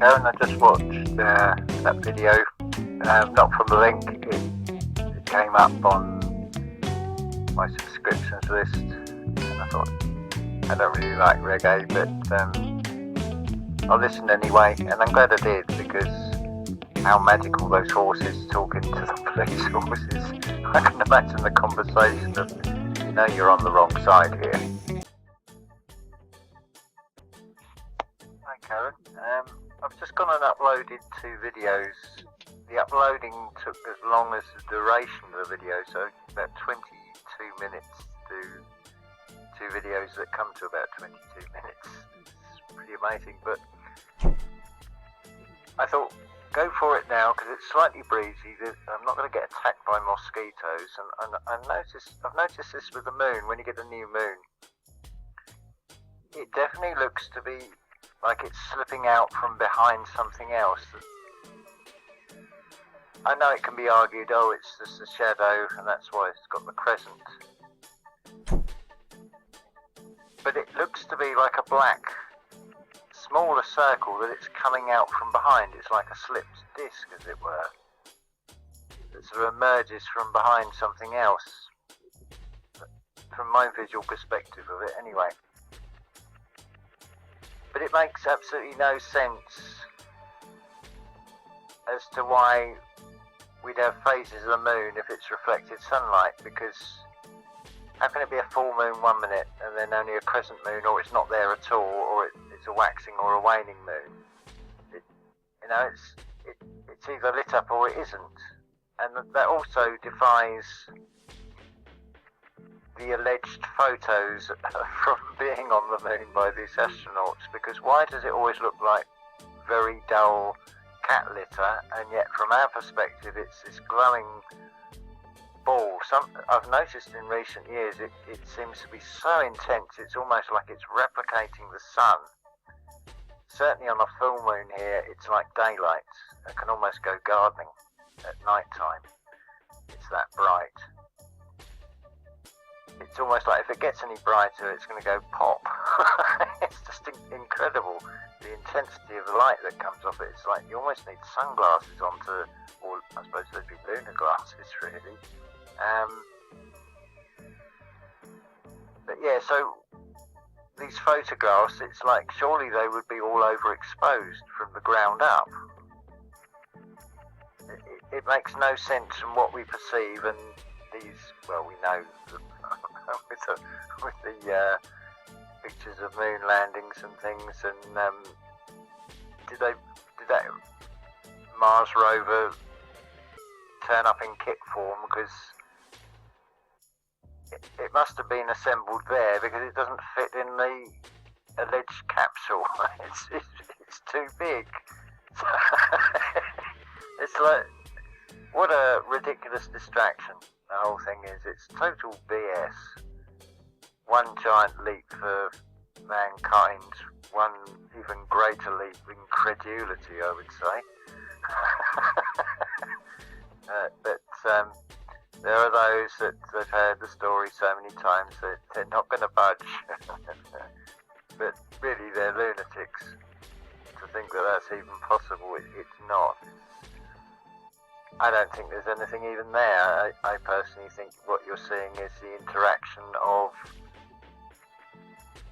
Karen, I just watched that video, not from the link, it came up on my subscriptions list, and I thought, I don't really like reggae, but I'll listen anyway, and I'm glad I did, because how magical those horses talking to the police horses. I can imagine the conversation of, you know, you're on the wrong side here. Hi Karen, I've just gone and uploaded 2 videos. The uploading took as long as the duration of the video, so about 22 minutes to do 2 videos that come to about 22 minutes. It's pretty amazing, but I thought, go for it now, because it's slightly breezy. I'm not going to get attacked by mosquitoes, and I've noticed this with the moon. When you get a new moon, it definitely looks to be like it's slipping out from behind something else. I know it can be argued, oh, it's just a shadow, and that's why it's got the crescent. But it looks to be like a black, smaller circle that it's coming out from behind. It's like a slipped disc, as it were, that sort of emerges from behind something else, from my visual perspective of it anyway. But it makes absolutely no sense as to why we'd have phases of the moon if it's reflected sunlight, because how can it be a full moon one minute and then only a crescent moon, or it's not there at all, or it's a waxing or a waning moon? It's either lit up or it isn't, and that also defies the alleged photos from being on the moon by these astronauts, because why does it always look like very dull cat litter, and yet from our perspective it's this glowing ball? I've noticed in recent years it seems to be so intense, it's almost like it's replicating the sun. Certainly on a full moon here, it's like daylight. I can almost go gardening at night time. It's that bright. It's almost like if it gets any brighter, it's going to go pop. It's just incredible, the intensity of the light that comes off it. It's like you almost need sunglasses on to, or I suppose they'd be lunar glasses really. But yeah, so these photographs, it's like surely they would be all overexposed from the ground up. It makes no sense from what we perceive, and these, well, we know with the pictures of moon landings and things, and did that Mars rover turn up in kit form? Because it must have been assembled there, because it doesn't fit in the alleged capsule. It's too big. It's like, what a ridiculous distraction the whole thing is. It's total BS. One giant leap for mankind, one even greater leap of incredulity, I would say. But there are those that have heard the story so many times that they're not going to budge. But really, they're lunatics to think that that's even possible. It's not. I don't think there's anything even there. I personally think what you're seeing is the interaction of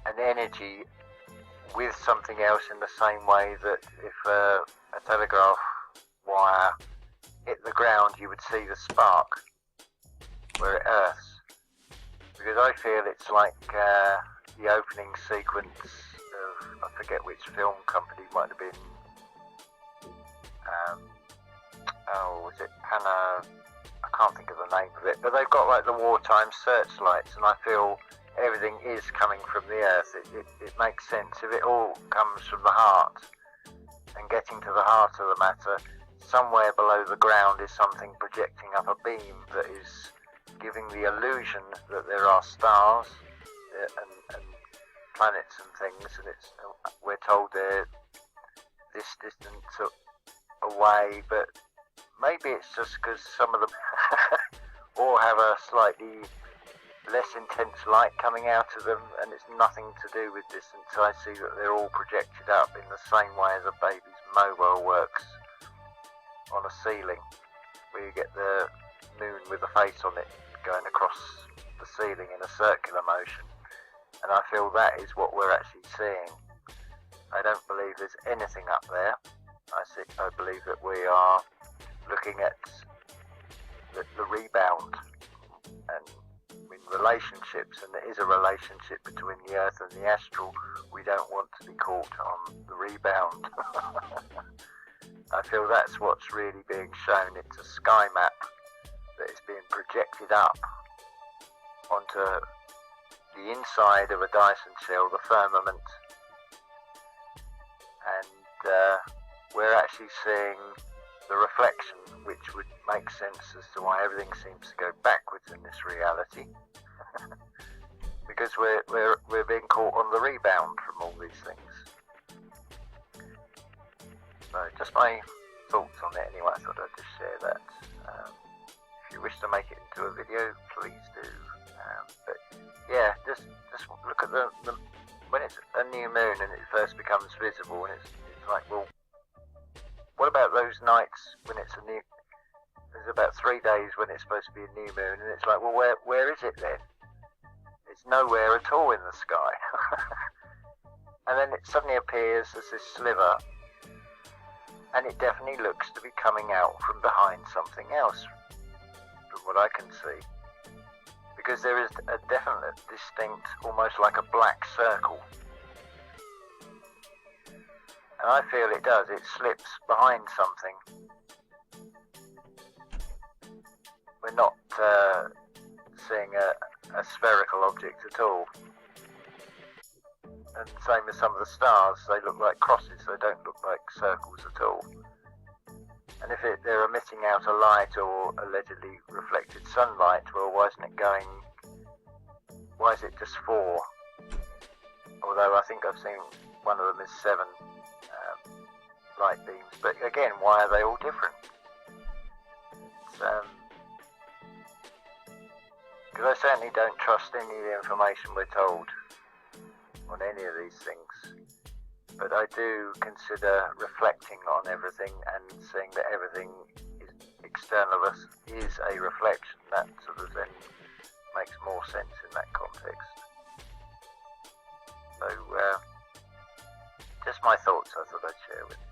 an energy with something else, in the same way that if a telegraph wire hit the ground, you would see the spark where it earths. Because I feel it's like the opening sequence of, I forget which film company, might have been was it Hannah? I can't think of the name of it, but they've got like the wartime searchlights, and I feel everything is coming from the earth. It makes sense if it all comes from the heart, and getting to the heart of the matter, somewhere below the ground is something projecting up a beam that is giving the illusion that there are stars and planets and things, and we're told they're this distance away, but maybe it's just because some of them all have a slightly less intense light coming out of them, and it's nothing to do with distance. I see that they're all projected up in the same way as a baby's mobile works on a ceiling, where you get the moon with a face on it going across the ceiling in a circular motion. And I feel that is what we're actually seeing. I don't believe there's anything up there. I believe that we are looking at the rebound, and in relationships, and there is a relationship between the Earth and the astral. We don't want to be caught on the rebound. I feel that's what's really being shown. It's a sky map that is being projected up onto the inside of a Dyson shell, the firmament, and we're actually seeing the reflection, which would make sense as to why everything seems to go backwards in this reality. Because we're being caught on the rebound from all these things. So just my thoughts on it anyway. I thought I'd just share that. If you wish to make it into a video, please do. But yeah, just look at the when it's a new moon and it first becomes visible, and it's like, well, what about those nights when it's a new? There's about 3 days when it's supposed to be a new moon, and it's like, well, where is it then? It's nowhere at all in the sky. And then it suddenly appears as this sliver, and it definitely looks to be coming out from behind something else, from what I can see. Because there is a definite, distinct, almost like a black circle. And I feel it does, it slips behind something. We're not seeing a spherical object at all. And same as some of the stars, they look like crosses, they don't look like circles at all. And if they're emitting out a light or allegedly reflected sunlight, well, why isn't it going, why is it just 4? Although I think I've seen one of them is 7 light beams, but again, why are they all different? Because I certainly don't trust any of the information we're told on any of these things, but I do consider reflecting on everything and seeing that everything is external of us is a reflection. That sort of then makes more sense in that context. So just my thoughts I thought I'd share with you.